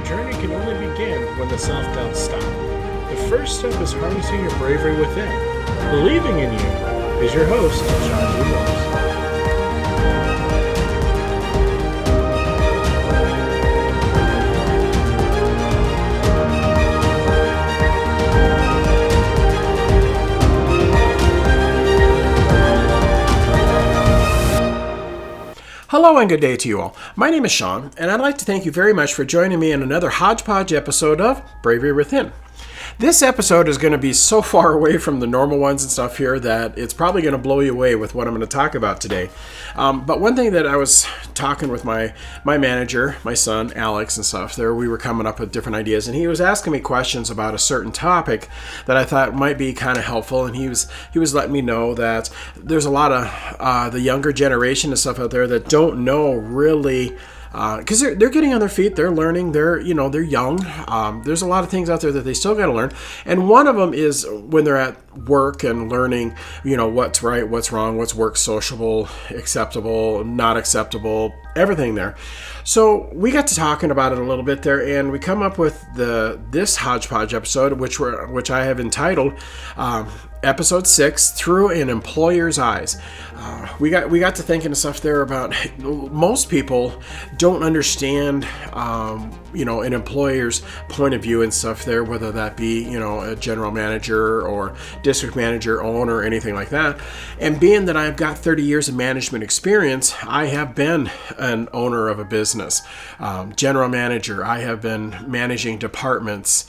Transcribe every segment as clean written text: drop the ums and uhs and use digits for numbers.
your journey can only begin when the self-doubts stop. The first step is harnessing your bravery within. Believing in you is your host, John G. Williams. Hello and good day to you all. My name is Sean, and I'd like to thank you very much for joining me in another Hodge Podge episode of Bravery Within. This episode is going to be so far away from the normal ones and stuff here that it's probably going to blow you away with what I'm going to talk about today. But one thing that I was talking with my manager, my son, Alex, and stuff there, we were coming up with different ideas, and he was asking me questions about a certain topic that I thought might be kind of helpful, and he was letting me know that there's a lot of the younger generation and stuff out there that don't know really, because they're getting on their feet, they're learning, they're young. There's a lot of things out there that they still got to learn, and one of them is when they're at work and learning, what's right, what's wrong, what's work sociable, acceptable, not acceptable, everything there. So we got to talking about it a little bit there, and we come up with this Hodge Podge episode, which I have entitled Episode 6, Through an Employer's Eyes. We got to thinking of stuff there about most people don't understand, an employer's point of view and stuff there, whether that be, a general manager or district manager, owner, anything like that. And being that I've got 30 years of management experience, I have been an owner of a business, general manager. I have been managing departments.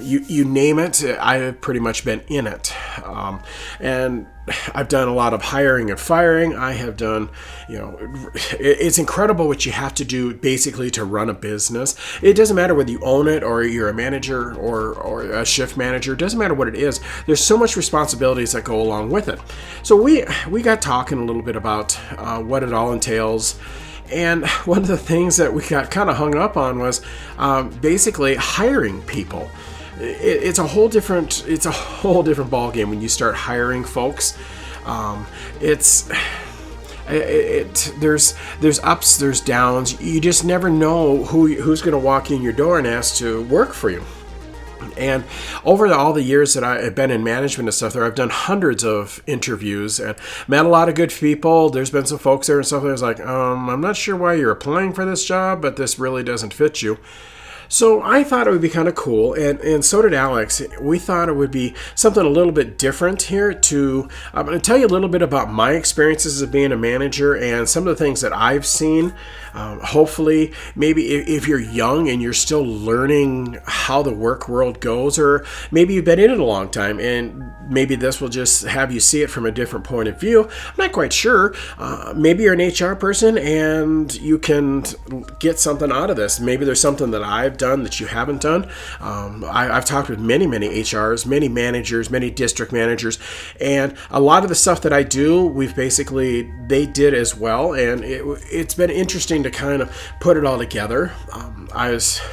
You name it, I have pretty much been in it. And I've done a lot of hiring and firing. I have done, it's incredible what you have to do basically to run a business. It doesn't matter whether you own it or you're a manager or a shift manager. It doesn't matter what it is. There's so much responsibilities that go along with it. So we got talking a little bit about what it all entails. And one of the things that we got kind of hung up on was basically hiring people. It's a whole different ball game when you start hiring folks. There's ups, there's downs. You just never know who's going to walk in your door and ask to work for you. And over all the years that I've been in management and stuff there, I've done hundreds of interviews and met a lot of good people. There's been some folks there and stuff that's like, I'm not sure why you're applying for this job, but this really doesn't fit you. So I thought it would be kind of cool, and so did Alex. We thought it would be something a little bit different here. I'm going to tell you a little bit about my experiences of being a manager and some of the things that I've seen. Hopefully, maybe if you're young and you're still learning how the work world goes, or maybe you've been in it a long time, and maybe this will just have you see it from a different point of view. I'm not quite sure. Maybe you're an HR person and you can get something out of this. Maybe there's something that I've done that you haven't done. I've talked with many HRs, many managers, many district managers, and a lot of the stuff that I do, they did as well, and it's been interesting to kind of put it all together.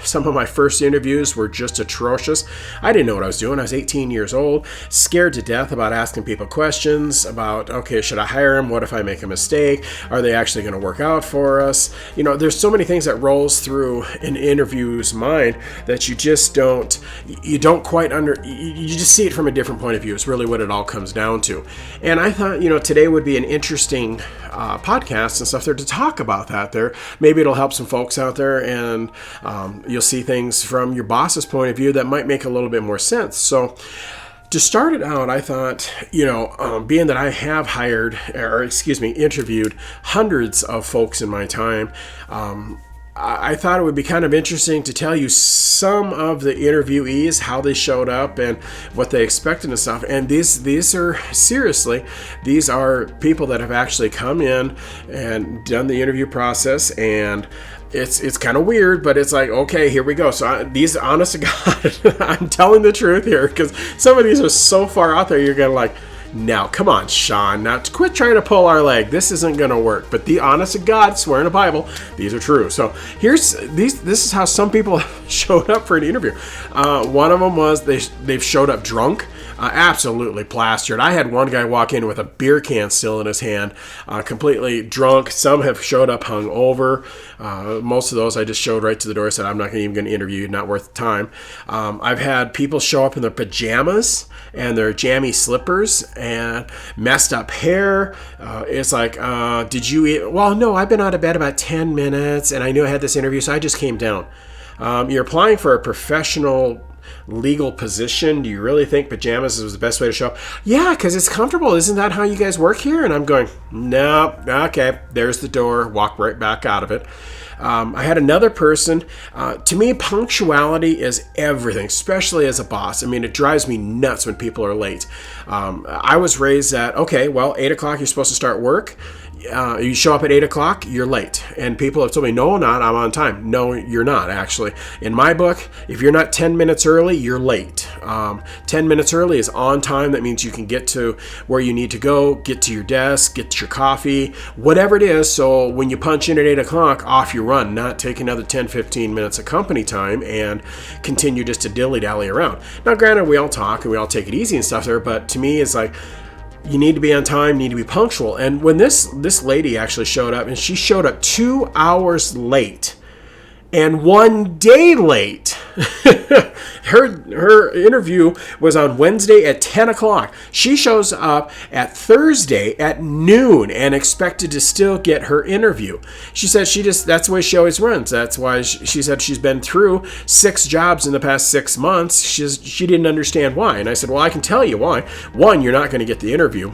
Some of my first interviews were just atrocious. I didn't know what I was doing. I was 18 years old, scared to death about asking people questions about, okay, should I hire them? What if I make a mistake? Are they actually going to work out for us? There's so many things that rolls through an interview's mind that you just you just see it from a different point of view. It's really what it all comes down to. And I thought, today would be an interesting podcast and stuff there to talk about that there. Maybe it'll help some folks out there, and you'll see things from your boss's point of view that might make a little bit more sense. So to start it out, I thought, being that I have interviewed hundreds of folks in my time, I thought it would be kind of interesting to tell you some of the interviewees, how they showed up and what they expected and stuff. And these are people that have actually come in and done the interview process, and it's kind of weird, but it's like, okay, here we go. So these, honest to God, I'm telling the truth here, because some of these are so far out there, you're going to like, now, come on, Sean. Now, quit trying to pull our leg. This isn't going to work. But the honest to God, swear in the Bible, these are true. So this is how some people showed up for an interview. One of them was they've showed up drunk. Absolutely plastered. I had one guy walk in with a beer can still in his hand, completely drunk. Some have showed up hungover. Most of those I just showed right to the door. Said, I'm not even going to interview you, not worth the time. I've had people show up in their pajamas and their jammy slippers and messed up hair. It's like, did you eat? Well, no, I've been out of bed about 10 minutes and I knew I had this interview, so I just came down. You're applying for a professional legal position. Do you really think pajamas is the best way to show up? Yeah, because it's comfortable. Isn't that how you guys work here? And I'm going, no, okay, there's the door. Walk right back out of it. I had another person. To me, punctuality is everything, especially as a boss. I mean, it drives me nuts when people are late. I was raised that, okay, well, 8 o'clock, you're supposed to start work. You show up at 8 o'clock, you're late. And people have told me, no, I'm on time. No, you're not, actually. In my book, if you're not 10 minutes early, you're late. 10 minutes early is on time. That means you can get to where you need to go, get to your desk, get your coffee, whatever it is. So when you punch in at 8 o'clock, off you run, not take another 10, 15 minutes of company time and continue just to dilly-dally around. Now, granted, we all talk and we all take it easy and stuff there, but to me, it's like, you need to be on time, need to be punctual. And when this lady actually showed up, and she showed up 2 hours late and 1 day late. Her interview was on Wednesday at 10 o'clock. She shows up at Thursday at noon and expected to still get her interview. She said that's the way she always runs. That's why she said she's been through 6 jobs in the past 6 months. She didn't understand why. And I said, well, I can tell you why. 1, you're not going to get the interview.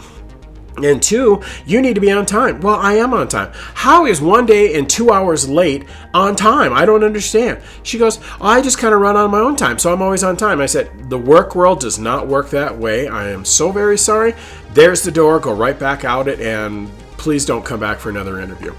And 2, you need to be on time. Well, I am on time. How is 1 day and 2 hours late on time? I don't understand. She goes, I just kind of run on my own time, so I'm always on time. I said, the work world does not work that way. I am so very sorry. There's the door. Go right back out it, and please don't come back for another interview.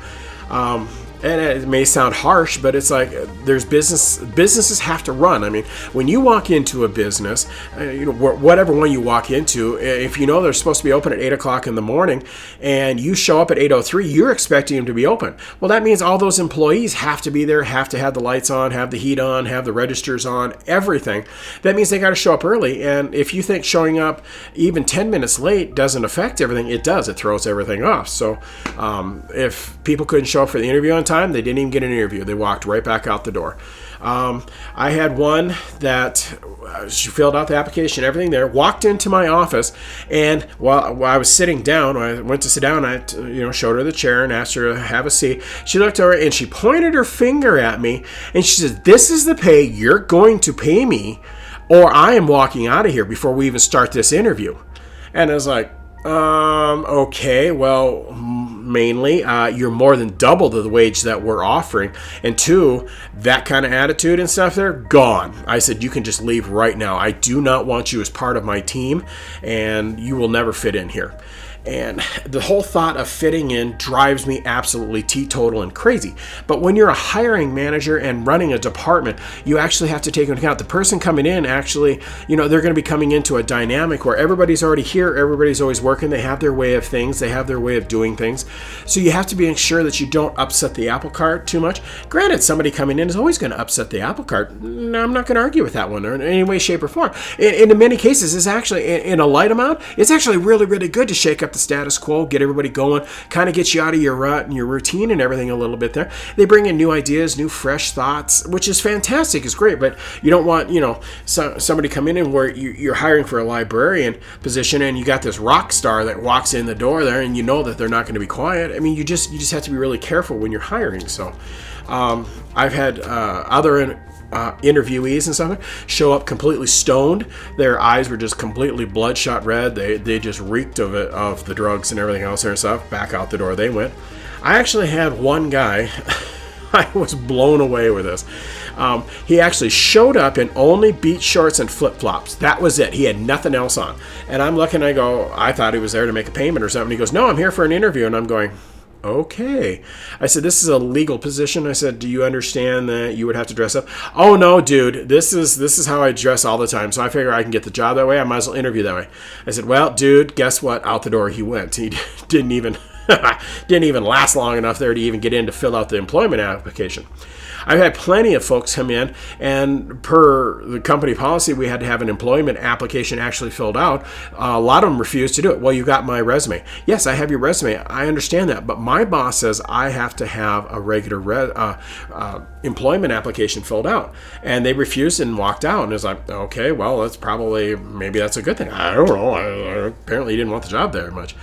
And it may sound harsh, but it's like there's businesses have to run. I mean, when you walk into a business, whatever one you walk into, if you know they're supposed to be open at 8 o'clock in the morning and you show up at 8:03, you're expecting them to be open. Well, that means all those employees have to be there, have to have the lights on, have the heat on, have the registers on, everything. That means they got to show up early. And if you think showing up even 10 minutes late doesn't affect everything, it does. It throws everything off. So if people couldn't show up for the interview on time, they didn't even get an interview. They walked right back out the door. I had one that she filled out the application, everything there, walked into my office, and while I was sitting down, when I went to sit down, I showed her the chair and asked her to have a seat. She looked over and she pointed her finger at me and she said, this is the pay you're going to pay me or I am walking out of here before we even start this interview. And I was like, okay, well, mainly, you're more than double the wage that we're offering. And 2, that kind of attitude and stuff there, gone. I said, you can just leave right now. I do not want you as part of my team, and you will never fit in here. And the whole thought of fitting in drives me absolutely teetotal and crazy. But when you're a hiring manager and running a department, you actually have to take into account the person coming in actually, they're going to be coming into a dynamic where everybody's already here, everybody's always working, they have their way of things, they have their way of doing things. So you have to be sure that you don't upset the apple cart too much. Granted, somebody coming in is always going to upset the apple cart. No, I'm not going to argue with that one in any way, shape, or form. In many cases, it's actually, in a light amount, it's actually really, really good to shake up the status quo, get everybody going, kind of get you out of your rut and your routine and everything a little bit there. They bring in new ideas, new fresh thoughts, which is fantastic, it's great, but you don't want, somebody come in and where you're hiring for a librarian position and you got this rock star that walks in the door there and you know that they're not going to be quiet. I mean, you just have to be really careful when you're hiring. So I've had other interviewees and stuff show up completely stoned. Their eyes were just completely bloodshot red. They just reeked of the drugs and everything else there and stuff. Back out the door they went. I actually had one guy I was blown away with this. He actually showed up in only beach shorts and flip-flops. That was it. He had nothing else on. And I'm looking, I go, I thought he was there to make a payment or something. He goes, no, I'm here for an interview. And I'm going, okay. I said, this is a legal position. I said, do you understand that you would have to dress up? Oh, no, dude. This is how I dress all the time. So I figure I can get the job that way. I might as well interview that way. I said, well, dude, guess what? Out the door he went. He didn't even last long enough there to even get in to fill out the employment application. I've had plenty of folks come in, and per the company policy, we had to have an employment application actually filled out. A lot of them refused to do it. Well, you got my resume. Yes, I have your resume. I understand that, but my boss says I have to have a regular employment application filled out, and they refused and walked out. And it's like, okay, well, maybe that's a good thing. I don't know. Apparently, he didn't want the job very much.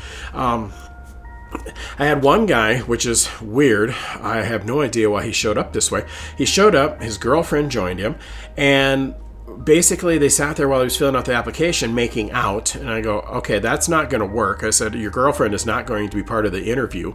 I had one guy, which is weird. I have no idea why he showed up this way. He showed up, his girlfriend joined him, and basically they sat there while he was filling out the application making out. And I go, okay, that's not going to work. I said, your girlfriend is not going to be part of the interview.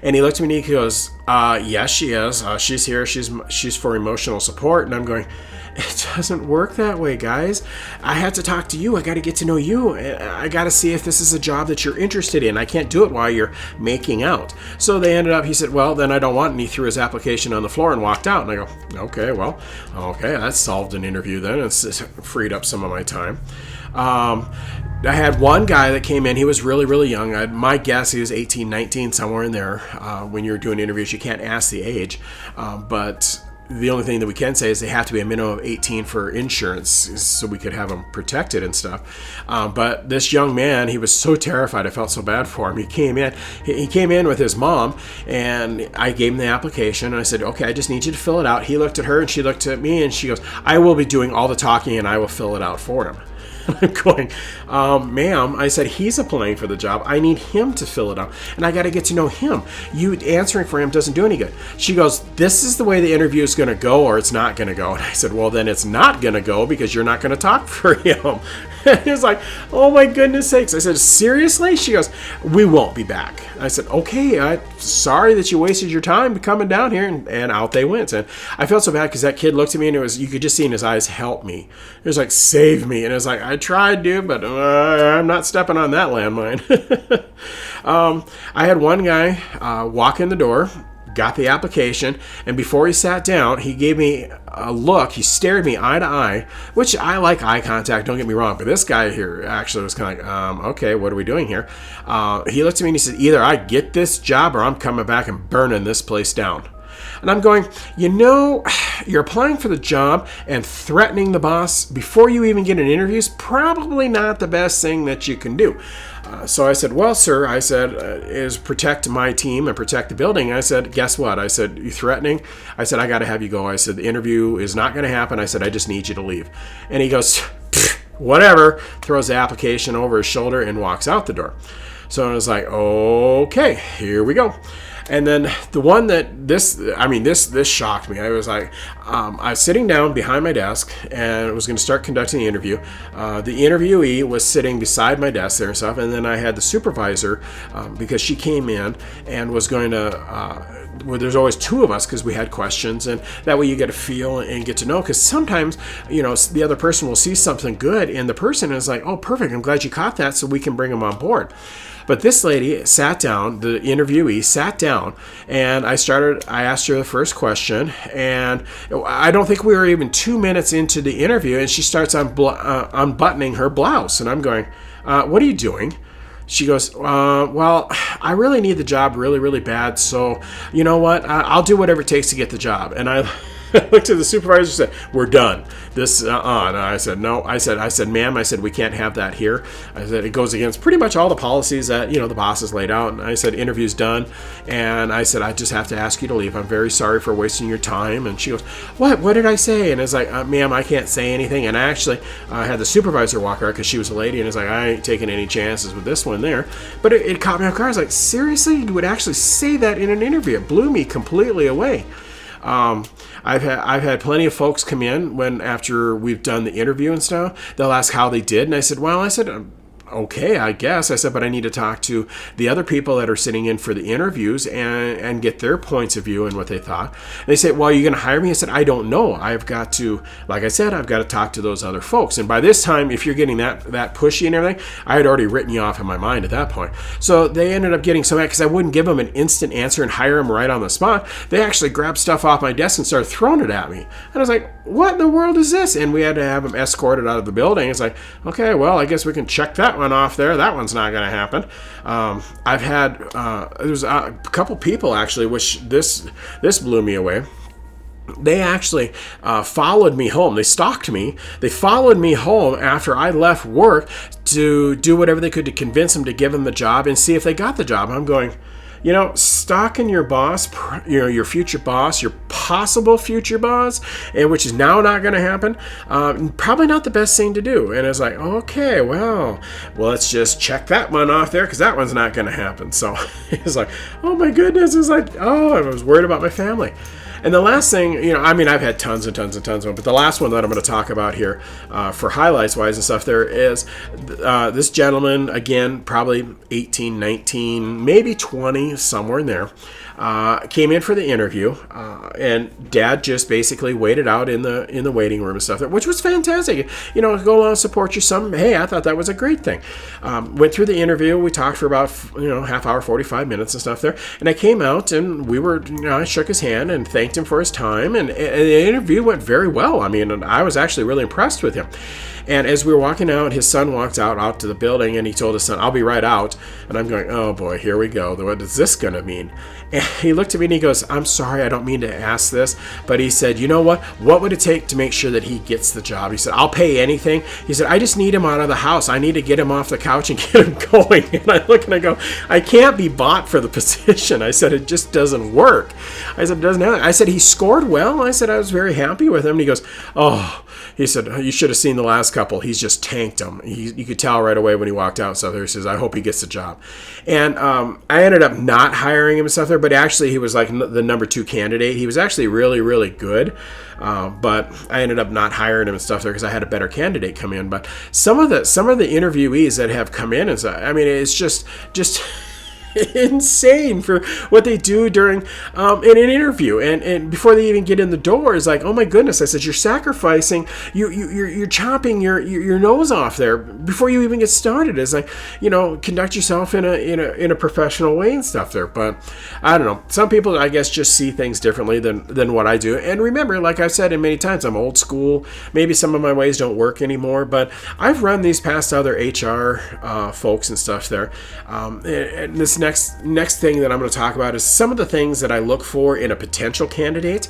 And he looked at me and he goes, yes, she is. She's here. She's for emotional support. And I'm going, it doesn't work that way, guys. I have to talk to you. I got to get to know you. I got to see if this is a job that you're interested in. I can't do it while you're making out. So they ended up, he said, well, then I don't want it. And he threw his application on the floor and walked out. And I go, okay, that solved an interview then. It's freed up some of my time. I had one guy that came in. He was really, really young. My guess, he was 18, 19, somewhere in there. When you're doing interviews, you can't ask the age. But the only thing that we can say is they have to be a minimum of 18 for insurance so we could have them protected and stuff. But this young man, he was so terrified. I felt so bad for him. He came in with his mom, and I gave him the application, and I said, okay, I just need you to fill it out. He looked at her, and she looked at me, and she goes, I will be doing all the talking, and I will fill it out for him. I'm going, ma'am, I said, he's applying for the job. I need him to fill it out, and I got to get to know him. You answering for him doesn't do any good. She goes, this is the way the interview is going to go, or it's not going to go. And I said, well, then it's not going to go because you're not going to talk for him. He was like, oh my goodness sakes. I said, seriously? She goes, we won't be back. I said, okay, sorry that you wasted your time coming down here, and out they went. And I felt so bad because that kid looked at me, and you could just see in his eyes, help me. It was like, save me. And it was like, I tried, dude, but I'm not stepping on that landmine. I had one guy walk in the door, got the application, and before he sat down, he gave me a look. He stared me eye to eye, which I like eye contact, don't get me wrong, but this guy here actually was kind of like, okay, what are we doing here? He looked at me and he said, either I get this job or I'm coming back and burning this place down. And I'm going, you're applying for the job, and threatening the boss before you even get an interview is probably not the best thing that you can do. So I said, well, sir, I said, is protect my team and protect the building. I said, guess what? I said, you threatening? I said, I got to have you go. I said, the interview is not going to happen. I said, I just need you to leave. And he goes, whatever, throws the application over his shoulder and walks out the door. So I was like, okay, here we go. And then the one that this shocked me. I was like, I was sitting down behind my desk and was going to start conducting the interview. The interviewee was sitting beside my desk there and stuff. And then I had the supervisor because she came in and was going to, well, there's always two of us because we had questions, and that way you get a feel and get to know, because sometimes, the other person will see something good and the person is like, oh, perfect, I'm glad you caught that, so we can bring them on board. But this lady sat down, the interviewee sat down, and I asked her the first question, and I don't think we were even 2 minutes into the interview, and she starts unbuttoning her blouse, and I'm going, what are you doing? She goes, well, I really need the job really, really bad, so you know what? I'll do whatever it takes to get the job. And I looked at the supervisor and said, we're done. And I said, no. I said, ma'am, I said, we can't have that here. I said, it goes against pretty much all the policies that, the boss has laid out. And I said, interview's done. And I said, I just have to ask you to leave. I'm very sorry for wasting your time. And she goes, what did I say? And it's like, ma'am, I can't say anything. And I actually had the supervisor walk out because she was a lady. And it's like, I ain't taking any chances with this one there. But it caught me off guard. I was like, seriously? You would actually say that in an interview? It blew me completely away. I've had plenty of folks come in after we've done the interview and stuff. They'll ask how they did, and I said, okay, I guess. I said, but I need to talk to the other people that are sitting in for the interviews and get their points of view and what they thought. And they say, well, are you going to hire me? I said, I don't know. I've got to, like I said, I've got to talk to those other folks. And by this time, if you're getting that pushy and everything, I had already written you off in my mind at that point. So they ended up getting so mad because I wouldn't give them an instant answer and hire them right on the spot. They actually grabbed stuff off my desk and started throwing it at me. And I was like, what in the world is this? And we had to have them escorted out of the building. It's like, okay, well, I guess we can check that one off there. That one's not going to happen. I've had there's a couple people actually, which this blew me away. they actually followed me home. They stalked me. They followed me home after I left work to do whatever they could to convince them to give them the job and see if they got the job. I'm going, stalking your boss, your future boss, your possible future boss, and which is now not going to happen, probably not the best thing to do. And it's like, okay, well, let's just check that one off there because that one's not going to happen. So it's like, oh my goodness, it's like, oh, I was worried about my family. And the last thing, I've had tons and tons and tons of them, but the last one that I'm going to talk about here for highlights wise and stuff there is this gentleman, again, probably 18, 19, maybe 20, somewhere in there, came in for the interview, and Dad just basically waited out in the waiting room and stuff there, which was fantastic. Go along and support your son. Hey, I thought that was a great thing. Went through the interview. We talked for about half hour, 45 minutes and stuff there, and I came out and we were, I shook his hand and thanked him for his time, and the interview went very well. I mean, I was actually really impressed with him. And as we were walking out, his son walked out to the building, and he told his son, "I'll be right out." And I'm going, oh boy, here we go. What is this going to mean? And he looked at me and he goes, "I'm sorry, I don't mean to ask this," but he said, "You know what? What would it take to make sure that he gets the job?" He said, "I'll pay anything." He said, "I just need him out of the house. I need to get him off the couch and get him going." And I look and I go, "I can't be bought for the position." I said, "It just doesn't work." I said, "It doesn't happen." I said, "He scored well." I said, "I was very happy with him." And he goes, "Oh," he said, "You should have seen the last couple. He's just tanked them." You could tell right away when he walked out. So he says, "I hope he gets the job." And I ended up not hiring him and stuff there, but actually he was like the number 2 candidate. He was actually really, really good. But I ended up not hiring him and stuff there because I had a better candidate come in. But some of the interviewees that have come in, it's just insane for what they do during in an interview, and before they even get in the door, is like, oh my goodness. I said, you're sacrificing, you're chopping your nose off there before you even get started. It's like, conduct yourself in a professional way and stuff there. But I don't know, some people, I guess, just see things differently than what I do. And remember, like I've said many times, I'm old school. Maybe some of my ways don't work anymore, but I've run these past other HR folks and stuff there. And this next thing that I'm going to talk about is some of the things that I look for in a potential candidate.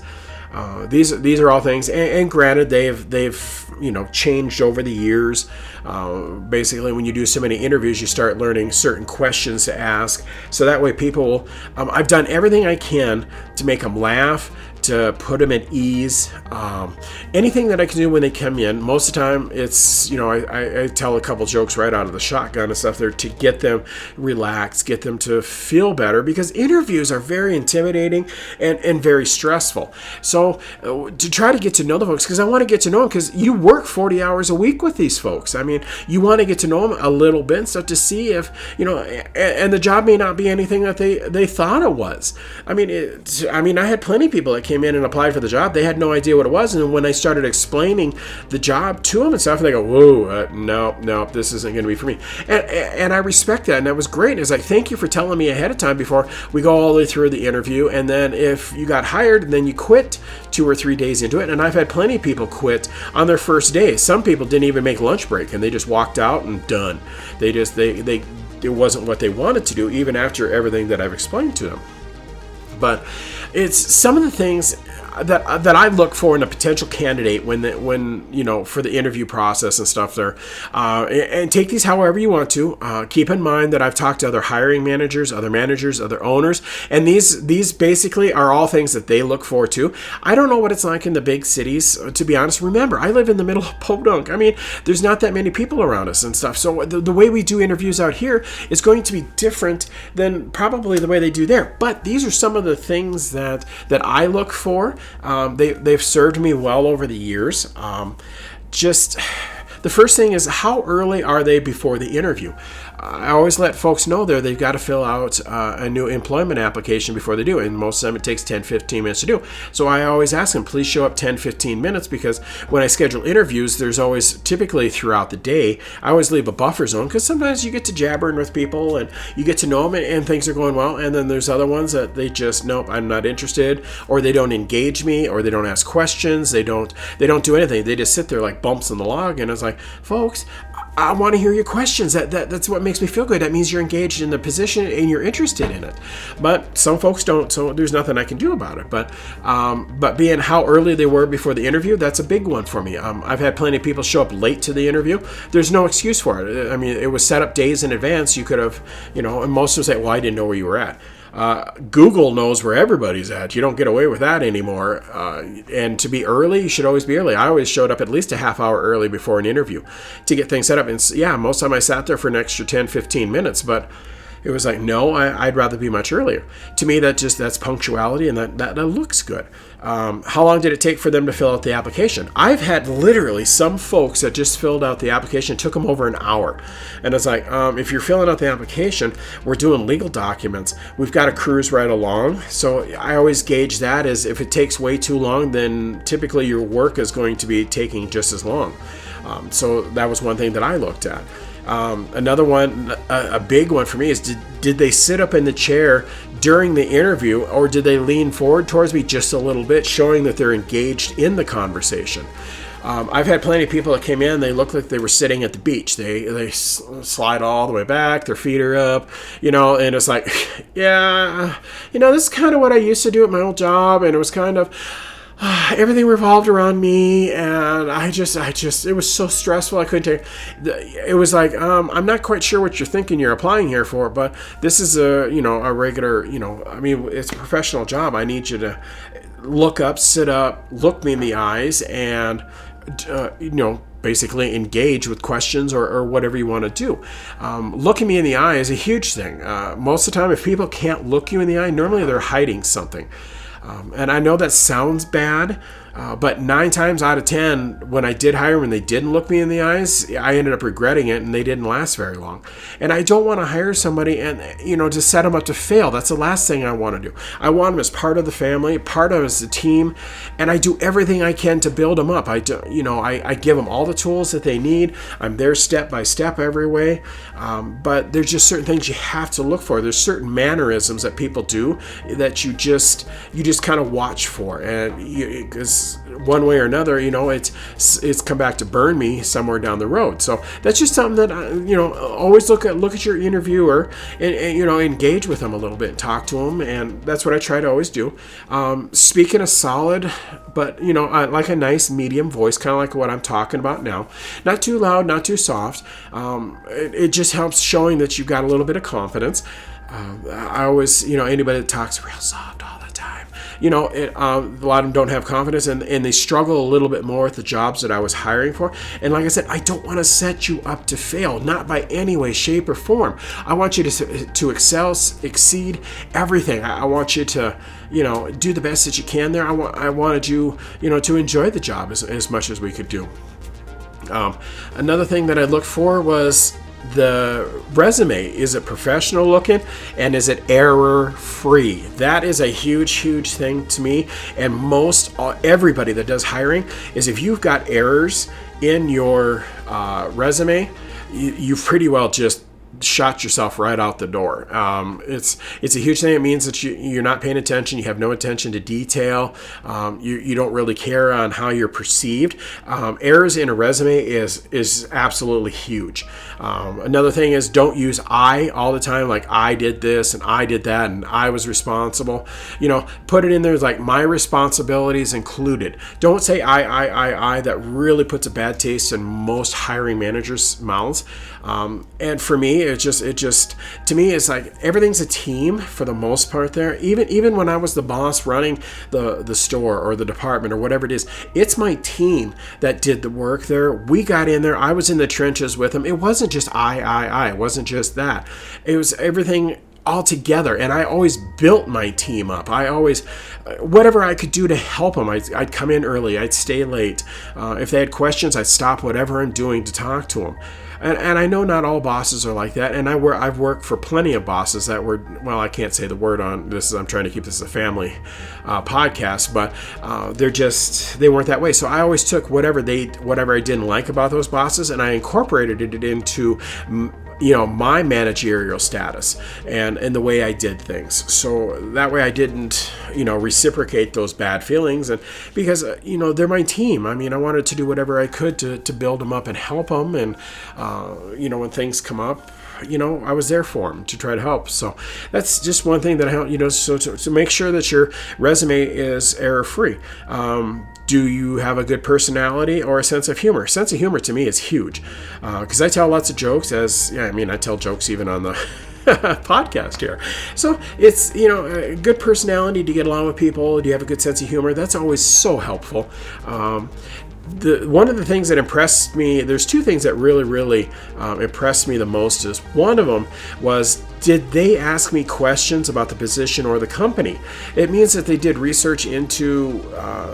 These are all things, and granted, they've changed over the years. Basically, when you do so many interviews, you start learning certain questions to ask, so that way people, I've done everything I can to make them laugh, to put them at ease. Anything that I can do when they come in. Most of the time, it's, I tell a couple jokes right out of the shotgun and stuff there to get them relaxed, get them to feel better, because interviews are very intimidating and very stressful. So to try to get to know the folks, because I want to get to know them, because you work 40 hours a week with these folks. I mean, you want to get to know them a little bit and stuff to see if, and the job may not be anything that they thought it was. I mean, I had plenty of people that came in and applied for the job. They had no idea what it was, and when I started explaining the job to them and stuff, they go, "Whoa, no, this isn't going to be for me." And I respect that, and that was great. It's like, thank you for telling me ahead of time before we go all the way through the interview. And then if you got hired and then you quit 2 or 3 days into it, and I've had plenty of people quit on their first day. Some people didn't even make lunch break, and they just walked out and done. It wasn't what they wanted to do, even after everything that I've explained to them. But it's some of the things that I look for in a potential candidate when for the interview process and stuff there, and take these however you want to. Keep in mind that I've talked to other hiring managers, other owners, and these basically are all things that they look for too. I don't know what it's like in the big cities, to be honest. Remember, I live in the middle of Podunk. I mean, there's not that many people around us and stuff. So the way we do interviews out here is going to be different than probably the way they do there. But these are some of the things that I look for. They've served me well over the years. Just the first thing is, how early are they before the interview? I always let folks know they've got to fill out a new employment application before they do, and most of them it takes 10-15 minutes to do. So I always ask them, please show up 10-15 minutes, because when I schedule interviews, there's always, typically throughout the day, I always leave a buffer zone, because sometimes you get to jabbering with people and you get to know them and things are going well, and then there's other ones that they just, nope, I'm not interested, or they don't engage me, or they don't ask questions, they don't do anything. They just sit there like bumps in the log, and it's like, folks, I want to hear your questions. That's what makes me feel good. That means you're engaged in the position and you're interested in it. But some folks don't, so there's nothing I can do about it. But being how early they were before the interview, that's a big one for me. I've had plenty of people show up late to the interview. There's no excuse for it. I mean, it was set up days in advance. You could have, and most will say, well, I didn't know where you were at. Google knows where everybody's at. You don't get away with that anymore. And to be early, you should always be early. I always showed up at least a half hour early before an interview to get things set up. And yeah, most of the time I sat there for an extra 10, 15 minutes, but it was like, no, I'd rather be much earlier. To me, that's punctuality, and that looks good. How long did it take for them to fill out the application? I've had literally some folks that just filled out the application. It took them over an hour. And it's like, if you're filling out the application, we're doing legal documents. We've got to cruise right along. So I always gauge that as if it takes way too long, then typically your work is going to be taking just as long. So that was one thing that I looked at. Another one, a big one for me, is did they sit up in the chair during the interview, or did they lean forward towards me just a little bit, showing that they're engaged in the conversation? I've had plenty of people that came in, they looked like they were sitting at the beach. They slide all the way back, their feet are up, and it's like, yeah, this is kind of what I used to do at my old job, and it was kind of... everything revolved around me, and I just, it was so stressful. I couldn't take it. Was like, I'm not quite sure what you're thinking you're applying here for, but this is a regular, it's a professional job. I need you to look up, sit up, look me in the eyes, and, basically engage with questions or whatever you want to do. Looking me in the eye is a huge thing. Most of the time, if people can't look you in the eye, normally they're hiding something. And I know that sounds bad, but 9 times out of 10, when I did hire them and they didn't look me in the eyes, I ended up regretting it, and they didn't last very long. And I don't want to hire somebody and, to set them up to fail. That's the last thing I want to do. I want them as part of the family, part of as a team, and I do everything I can to build them up. I give them all the tools that they need. I'm there step by step every way. But there's just certain things you have to look for. There's certain mannerisms that people do that you just kind of watch for, and because one way or another, it's come back to burn me somewhere down the road. So that's just something that always look at your interviewer and engage with them a little bit and talk to them, and that's what I try to always do. Speak in a solid, but like a nice medium voice, kind of like what I'm talking about now. Not too loud, not too soft. It just helps showing that you've got a little bit of confidence. I always, anybody that talks real soft all the time, a lot of them don't have confidence, and they struggle a little bit more with the jobs that I was hiring for. And like I said, I don't want to set you up to fail, not by any way, shape, or form. I want you to excel, exceed everything. I want you to, do the best that you can there. I wanted you, to enjoy the job as much as we could do. Another thing that I looked for was the resume. Is it professional looking, and is it error free? That is a huge thing to me, and everybody that does hiring is, if you've got errors in your resume, you pretty well just shot yourself right out the door. It's a huge thing. It means that you're not paying attention. You have no attention to detail. You don't really care on how you're perceived. Errors in a resume is absolutely huge. Another thing is, don't use I all the time, like I did this and I did that and I was responsible. Put it in there as like my responsibilities included. Don't say I. That really puts a bad taste in most hiring managers' mouths. And for me, it just to me, it's like everything's a team for the most part there. Even when I was the boss running the store or the department or whatever it is, it's my team that did the work there. We got in there. I was in the trenches with them. It wasn't just I. It wasn't just that. It was everything all together, and I always built my team up. I always, whatever I could do to help them, I'd come in early, I'd stay late. If they had questions, I'd stop whatever I'm doing to talk to them. And I know not all bosses are like that, and I've worked for plenty of bosses that were, well, I can't say the word on this. I'm trying to keep this a family podcast, but they weren't that way. So I always took whatever I didn't like about those bosses, and I incorporated it into my managerial status and the way I did things. So that way I didn't, reciprocate those bad feelings. And because, they're my team. I mean, I wanted to do whatever I could to build them up and help them. And, when things come up, I was there for them to try to help. So that's just one thing that I help, so to make sure that your resume is error-free. Do you have a good personality or a sense of humor? Sense of humor to me is huge because I tell lots of jokes I tell jokes even on the podcast here. So it's, a good personality to get along with people. Do you have a good sense of humor? That's always so helpful. One of the things that impressed me, there's two things that really impressed me the most. Is one of them was, did they ask me questions about the position or the company? It means that they did research into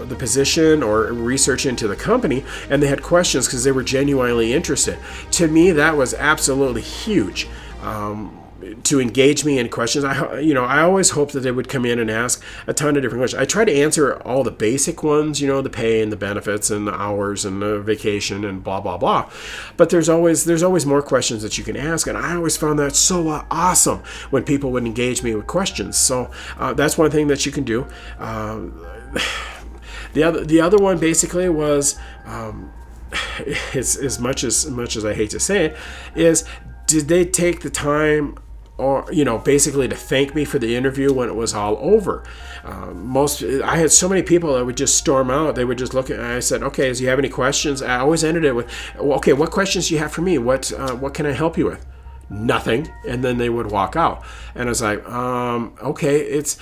the position or research into the company, and they had questions because they were genuinely interested. To me, that was absolutely huge. To engage me in questions. I always hope that they would come in and ask a ton of different questions. I try to answer all the basic ones, the pay and the benefits and the hours and the vacation and blah, blah, blah. But there's always more questions that you can ask. And I always found that so awesome when people would engage me with questions. So that's one thing that you can do. The other one basically was, as much as I hate to say it, is did they take the time or basically to thank me for the interview when it was all over? I had so many people that would just storm out. They would just look at, and I said, okay, do you have any questions? I always ended it with, okay, what questions do you have for me? What can I help you with? Nothing. And then they would walk out. And I was like, okay, it's,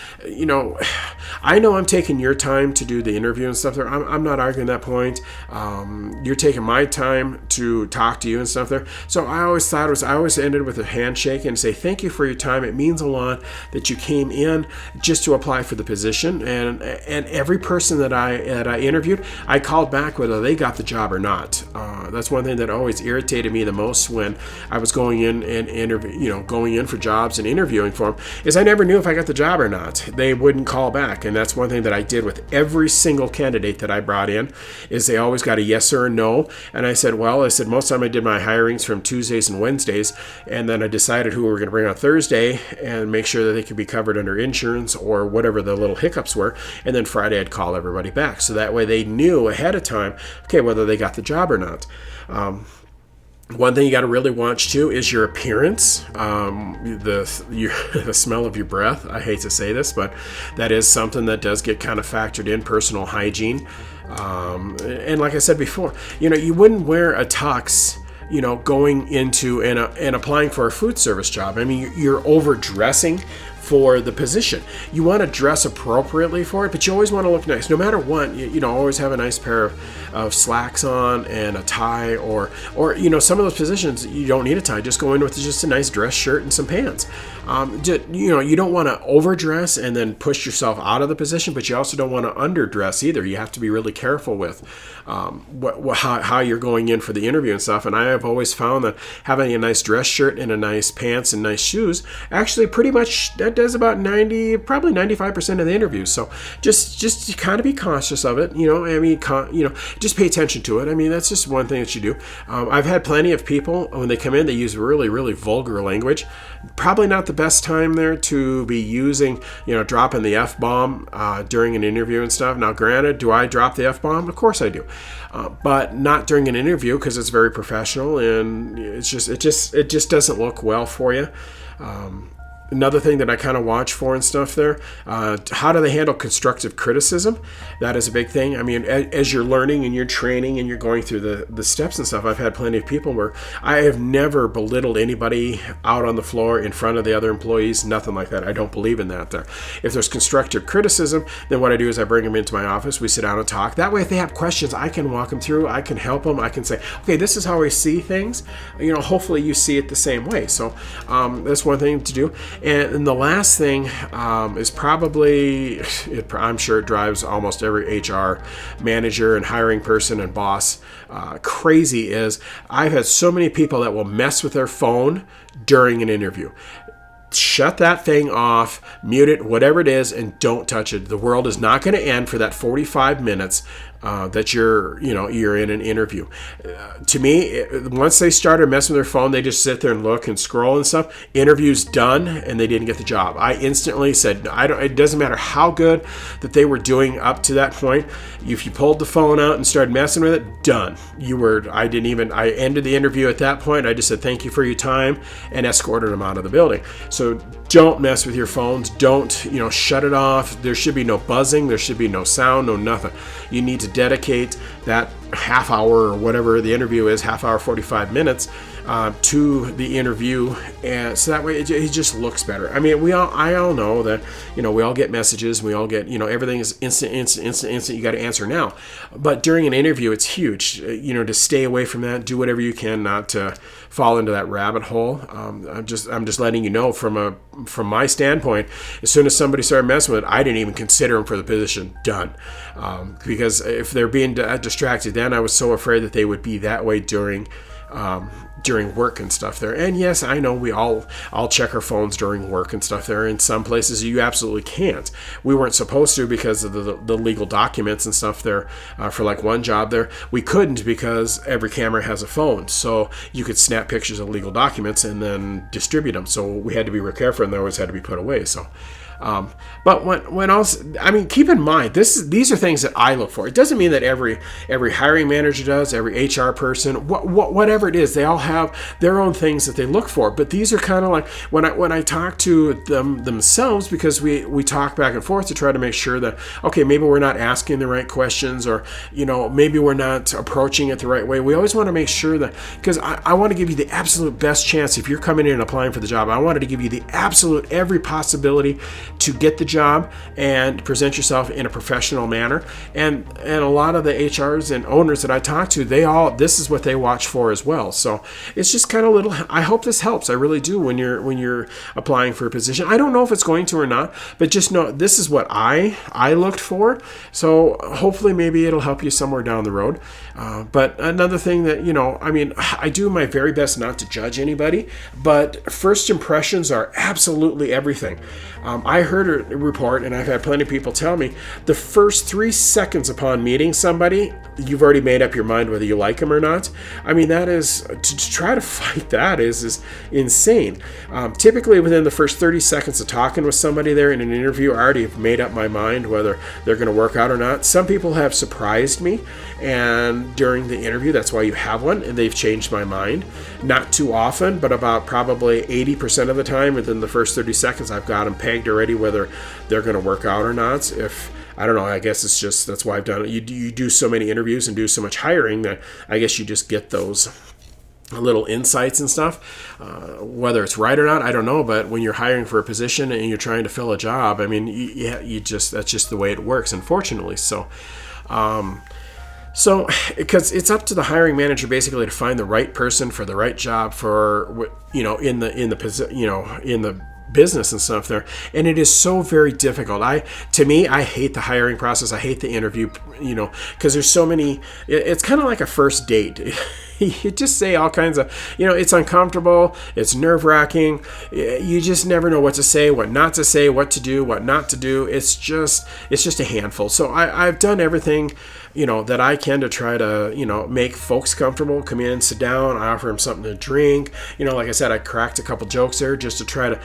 I know I'm taking your time to do the interview and stuff there. I'm not arguing that point. You're taking my time to talk to you and stuff there. So I always ended with a handshake and say, thank you for your time. It means a lot that you came in just to apply for the position. And every person that I interviewed, I called back whether they got the job or not. That's one thing that always irritated me the most when I was going in and going in for jobs and interviewing for them, is I never knew if I got the job or not. They wouldn't call back. And that's one thing that I did with every single candidate that I brought in, is they always got a yes or a no. And I said, most of the time I did my hirings from Tuesdays and Wednesdays, and then I decided who we were going to bring on Thursday and make sure that they could be covered under insurance or whatever the little hiccups were. And then Friday I'd call everybody back. So that way they knew ahead of time, okay, whether they got the job or not. One thing you got to really watch too is your appearance, the smell of your breath. I hate to say this, but that is something that does get kind of factored in, personal hygiene. And like I said before, you wouldn't wear a tux, going into and applying for a food service job. I mean, you're overdressing for the position. You want to dress appropriately for it, but you always want to look nice. No matter what, always have a nice pair of slacks on and a tie, or some of those positions you don't need a tie. Just go in with just a nice dress shirt and some pants. You don't want to overdress and then push yourself out of the position, but you also don't want to underdress either. You have to be really careful with how you're going in for the interview and stuff. And I have always found that having a nice dress shirt and a nice pants and nice shoes actually pretty much that does about 95% of the interviews. So just kind of be conscious of it. Just pay attention to it. I mean, that's just one thing that you do. I've had plenty of people when they come in, they use really, really vulgar language. Probably not the best time there to be using, dropping the F-bomb during an interview and stuff. Now, granted, do I drop the F-bomb? Of course I do. But not during an interview because it's very professional and it just doesn't look well for you. Another thing that I kind of watch for and stuff there, how do they handle constructive criticism? That is a big thing. I mean, as you're learning and you're training and you're going through the steps and stuff, I've had plenty of people where I have never belittled anybody out on the floor in front of the other employees, nothing like that. I don't believe in that there. If there's constructive criticism, then what I do is I bring them into my office, we sit down and talk. That way, if they have questions, I can walk them through, I can help them, I can say, okay, this is how I see things. Hopefully you see it the same way. So that's one thing to do. And the last thing is probably, I'm sure it drives almost every HR manager and hiring person and boss crazy, is I've had so many people that will mess with their phone during an interview. Shut that thing off, mute it, whatever it is, and don't touch it. The world is not going to end for that 45 minutes that you're in an interview. To me, once they started messing with their phone, they just sit there and look and scroll and stuff. Interview's done, and they didn't get the job. I instantly said, it doesn't matter how good that they were doing up to that point. If you pulled the phone out and started messing with it, done. I ended the interview at that point. I just said, thank you for your time, and escorted them out of the building. So don't mess with your phones. Don't, shut it off. There should be no buzzing. There should be no sound, no nothing. You need to dedicate that half hour or whatever the interview is, half hour, 45 minutes, to the interview, and so that way it just looks better. I mean, I all know that, we all get messages, we all get, everything is instant. You got to answer now. But during an interview, it's huge, to stay away from that. Do whatever you can not to fall into that rabbit hole. I'm just letting you know from my standpoint. As soon as somebody started messing with it, I didn't even consider them for the position. Done, because if they're being distracted, then I was so afraid that they would be that way during work and stuff there. And yes, I know we all check our phones during work and stuff there. In some places you absolutely can't. We weren't supposed to because of the legal documents and stuff there. For like one job there, we couldn't because every camera has a phone. So you could snap pictures of legal documents and then distribute them. So we had to be real careful, and they always had to be put away. So but when else, I mean, keep in mind, these are things that I look for. It doesn't mean that every hiring manager does, every HR person, whatever it is, they all have their own things that they look for. But these are kind of like when I talk to them themselves, because we talk back and forth to try to make sure that, okay, maybe we're not asking the right questions, or maybe we're not approaching it the right way. We always want to make sure that, because I want to give you the absolute best chance. If you're coming in and applying for the job, I wanted to give you the absolute every possibility to get the job and present yourself in a professional manner. And a lot of the HRs and owners that I talk to, this is what they watch for as well. So it's just kind of I hope this helps. I really do when you're applying for a position. I don't know if it's going to or not, but just know this is what I looked for. So hopefully maybe it'll help you somewhere down the road. But another thing that, I do my very best not to judge anybody, but first impressions are absolutely everything. I heard a report, and I've had plenty of people tell me, the first 3 seconds upon meeting somebody, you've already made up your mind whether you like them or not. I mean, that is, to try to fight that is insane. Typically within the first 30 seconds of talking with somebody there in an interview, I already have made up my mind whether they're going to work out or not. Some people have surprised me, and during the interview, that's why you have one, and they've changed my mind. Not too often, but about probably 80% of the time within the first 30 seconds, I've got them pegged already whether they're going to work out or not. I don't know, I guess it's just, that's why I've done it. You do so many interviews and do so much hiring that I guess you just get those little insights and stuff. Whether it's right or not, I don't know, but when you're hiring for a position and you're trying to fill a job, I mean, that's just the way it works, unfortunately. So because it's up to the hiring manager basically to find the right person for the right job for, in the business and stuff there. And it is so very difficult. I hate the hiring process. I hate the interview, because there's so many, it's kind of like a first date. You just say all kinds of, it's uncomfortable. It's nerve-wracking. You just never know what to say, what not to say, what to do, what not to do. It's just a handful. So I've done everything, that I can to try to, make folks comfortable, come in, sit down. I offer them something to drink. Like I said, I cracked a couple jokes there just to try to,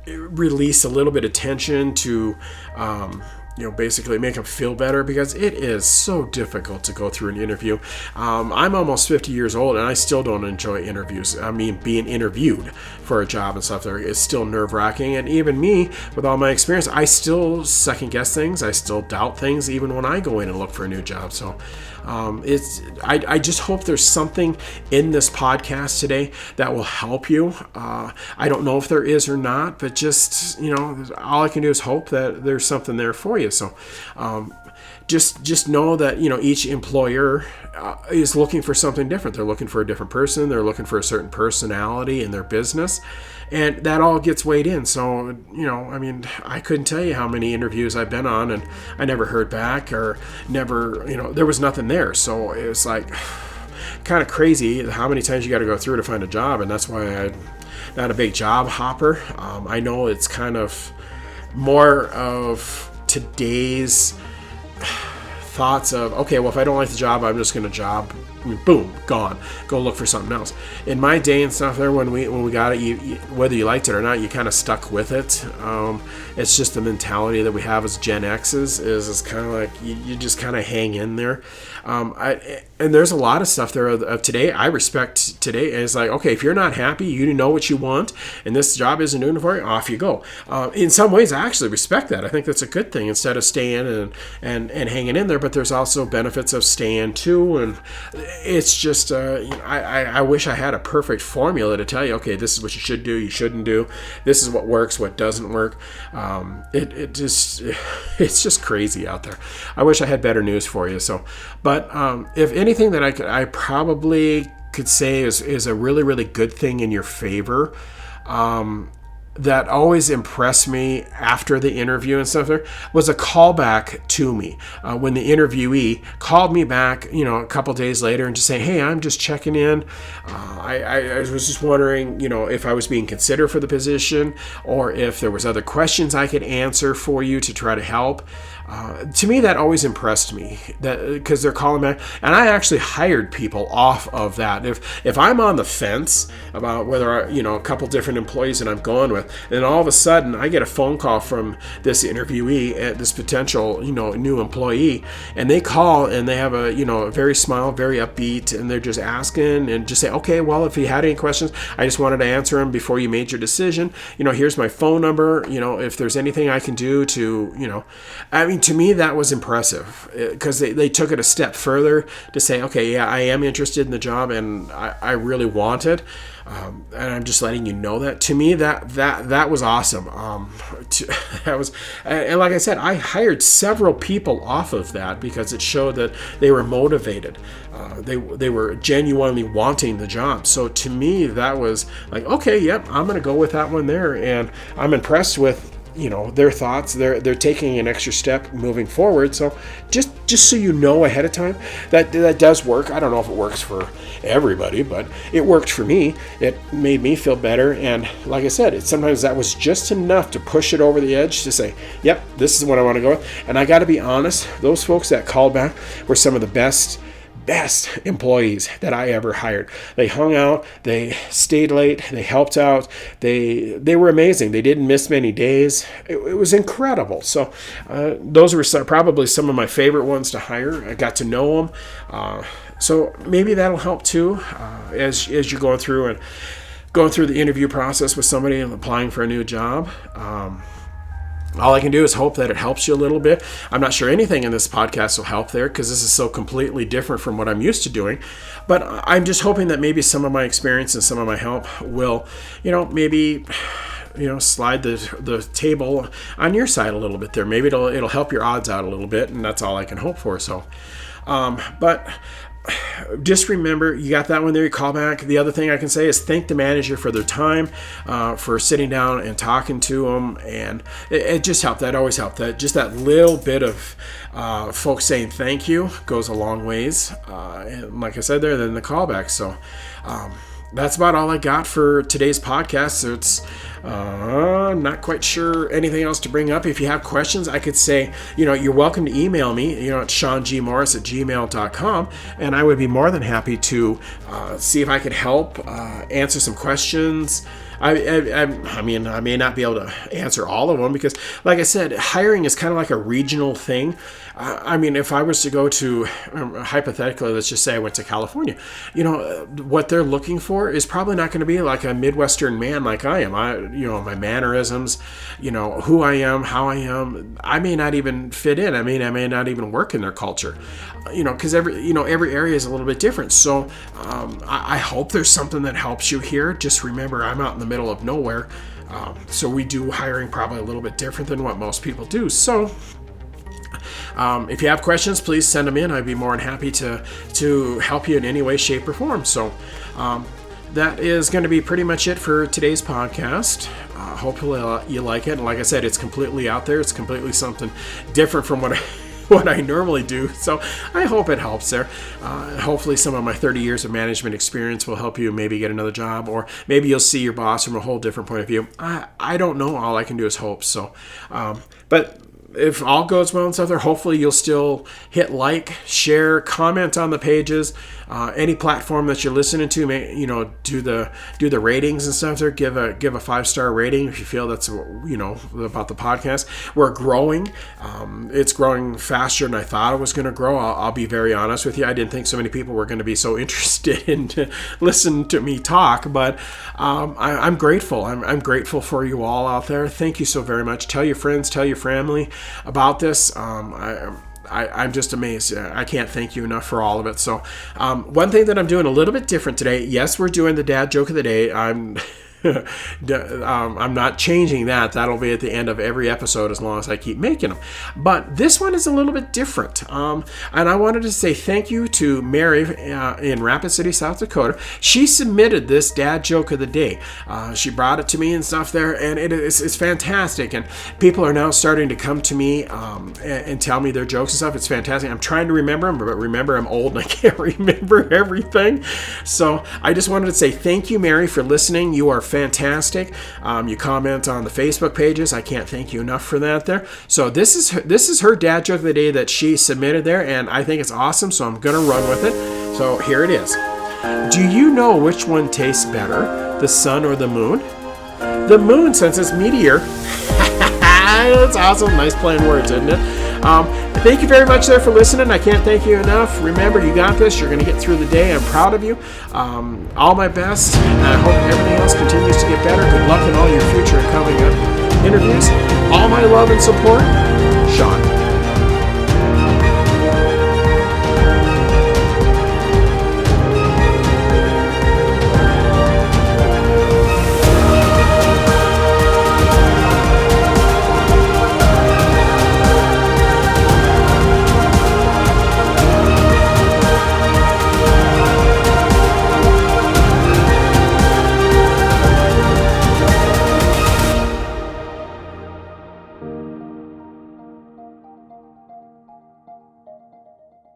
release a little bit of tension to, basically make them feel better, because it is so difficult to go through an interview. I'm almost 50 years old, and I still don't enjoy interviews. I mean, being interviewed for a job and stuff there is still nerve-wracking. And even me, with all my experience, I still second-guess things. I still doubt things, even when I go in and look for a new job. So I just hope there's something in this podcast today that will help you. I don't know if there is or not, but just, all I can do is hope that there's something there for you. So just know that, each employer is looking for something different. They're looking for a different person. They're looking for a certain personality in their business. And that all gets weighed in. So, I couldn't tell you how many interviews I've been on, and I never heard back, or never, there was nothing there. So it was like kind of crazy how many times you got to go through to find a job. And that's why I'm not a big job hopper. I know it's kind of more of today's thoughts of, okay, well, if I don't like the job, I'm just going to boom, gone. Go look for something else. In my day and stuff there, when we got it, whether you liked it or not, you kind of stuck with it. It's just the mentality that we have as Gen X's is kind of like you just kind of hang in there. And there's a lot of stuff there of today. I respect today. And it's like, okay, if you're not happy, you know what you want, and this job isn't doing it for you, off you go. In some ways, I actually respect that. I think that's a good thing instead of staying and hanging in there. But there's also benefits of staying too. And it's just, I wish I had a perfect formula to tell you, okay, this is what you should do, you shouldn't do. This is what works, what doesn't work. It's just crazy out there. I wish I had better news for you. So, but if anything that I probably could say is a really, really good thing in your favor, that always impressed me after the interview and stuff there was a callback to me when the interviewee called me back, a couple days later and just saying, hey, I'm just checking in. I was just wondering, if I was being considered for the position or if there was other questions I could answer for you to try to help. To me, that always impressed me, that because they're calling back, and I actually hired people off of that. If I'm on the fence about whether a couple different employees that I'm going with, and all of a sudden I get a phone call from this interviewee, this potential new employee, and they call and they have a very smile, very upbeat, and they're just asking and just say, okay, well, if you had any questions, I just wanted to answer them before you made your decision. Here's my phone number. If there's anything I can do to to me, that was impressive because they took it a step further to say, okay, yeah, I am interested in the job and I really want it. And I'm just letting you know that. To me, that was awesome. That was, and like I said, I hired several people off of that because it showed that they were motivated. They were genuinely wanting the job. So to me, that was like, okay, yep, I'm going to go with that one there. And I'm impressed with their thoughts. They're taking an extra step moving forward. So just so you know ahead of time, that does work. I don't know if it works for everybody, but it worked for me. It made me feel better. And like I said, sometimes that was just enough to push it over the edge to say, yep, this is what I want to go with. And I got to be honest, those folks that called back were some of the best employees that I ever hired. They hung out, they stayed late, they helped out, they were amazing. They didn't miss many days. It was incredible. So those were probably some of my favorite ones to hire. I got to know them. So maybe that'll help too as you're going through the interview process with somebody and applying for a new job. All I can do is hope that it helps you a little bit. I'm not sure anything in this podcast will help there because this is so completely different from what I'm used to doing. But I'm just hoping that maybe some of my experience and some of my help will, maybe slide the table on your side a little bit there. Maybe it'll help your odds out a little bit, and that's all I can hope for. So, but just remember, you got that one there, you call back. The other thing I can say is thank the manager for their time, for sitting down and talking to them, and it just helped. That always helped. That just that little bit of folks saying thank you goes a long ways. And like I said there, then the callback. So that's about all I got for today's podcast. So it's not quite sure anything else to bring up. If you have questions, I could say, you're welcome to email me, at seangmorris@gmail.com, and I would be more than happy to see if I could help answer some questions. I mean, I may not be able to answer all of them because, like I said, hiring is kind of like a regional thing. If I was to go to, hypothetically, let's just say I went to California, what they're looking for is probably not going to be like a Midwestern man like I am. My mannerisms, who I am, how I am, I may not even fit in. I may not even work in their culture, because every area is a little bit different. So I hope there's something that helps you here. Just remember, I'm out in the middle of nowhere. So we do hiring probably a little bit different than what most people do. So if you have questions, please send them in. I'd be more than happy to help you in any way, shape, or form. So that is going to be pretty much it for today's podcast. Hopefully you like it. And like I said, it's completely out there. It's completely something different from what I normally do. So I hope it helps there. Hopefully some of my 30 years of management experience will help you maybe get another job, or maybe you'll see your boss from a whole different point of view. I don't know. All I can do is hope. So, but if all goes well and stuff there, hopefully you'll still hit like, share, comment on the pages. Any platform that you're listening to, do the ratings and stuff there. Give a 5-star rating if you feel that's about the podcast. We're growing. It's growing faster than I thought it was going to grow. I'll be very honest with you. I didn't think so many people were going to be so interested in to listen to me talk, but I'm grateful. I'm grateful for you all out there. Thank you so very much. Tell your friends, tell your family about this. I'm just amazed. I can't thank you enough for all of it. So one thing that I'm doing a little bit different today, yes, we're doing the dad joke of the day. I'm not changing that. That'll be at the end of every episode as long as I keep making them. But this one is a little bit different. And I wanted to say thank you to Mary in Rapid City, South Dakota. She submitted this dad joke of the day. She brought it to me and stuff there, and it's fantastic. And people are now starting to come to me and tell me their jokes and stuff. It's fantastic. I'm trying to remember them, but remember, I'm old and I can't remember everything. So I just wanted to say thank you, Mary, for listening. You are fantastic. You comment on the Facebook pages. I can't thank you enough for that there. So this is her dad joke of the day that she submitted there, and I think it's awesome, so I'm going to run with it. So here it is. Do you know which one tastes better, the sun or the moon? The moon, since it's meteor. That's awesome. Nice playing words, isn't it? Thank you very much there for listening. I can't thank you enough. Remember, you got this. You're going to get through the day. I'm proud of you. All my best. And I hope everything else continues to get better. Good luck in all your future and coming up interviews. All my love and support, Sean.